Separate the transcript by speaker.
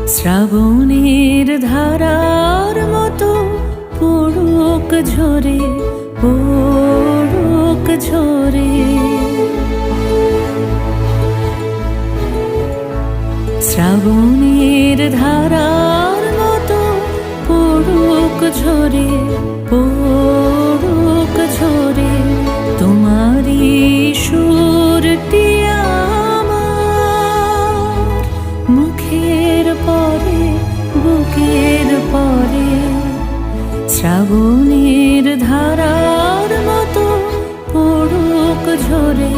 Speaker 1: শ্রাবণের ধারার মতো পড়ুক ঝরে, পড়ুক ঝরে। শ্রাবণের ধারার মতো পড়ুক ঝরে, পড়ুক ঝরে। তোমারই সুরটি আমার মুখের পরে, বুকের পরে। শ্রাবণের ধারার মতো পড়ুক ঝরে,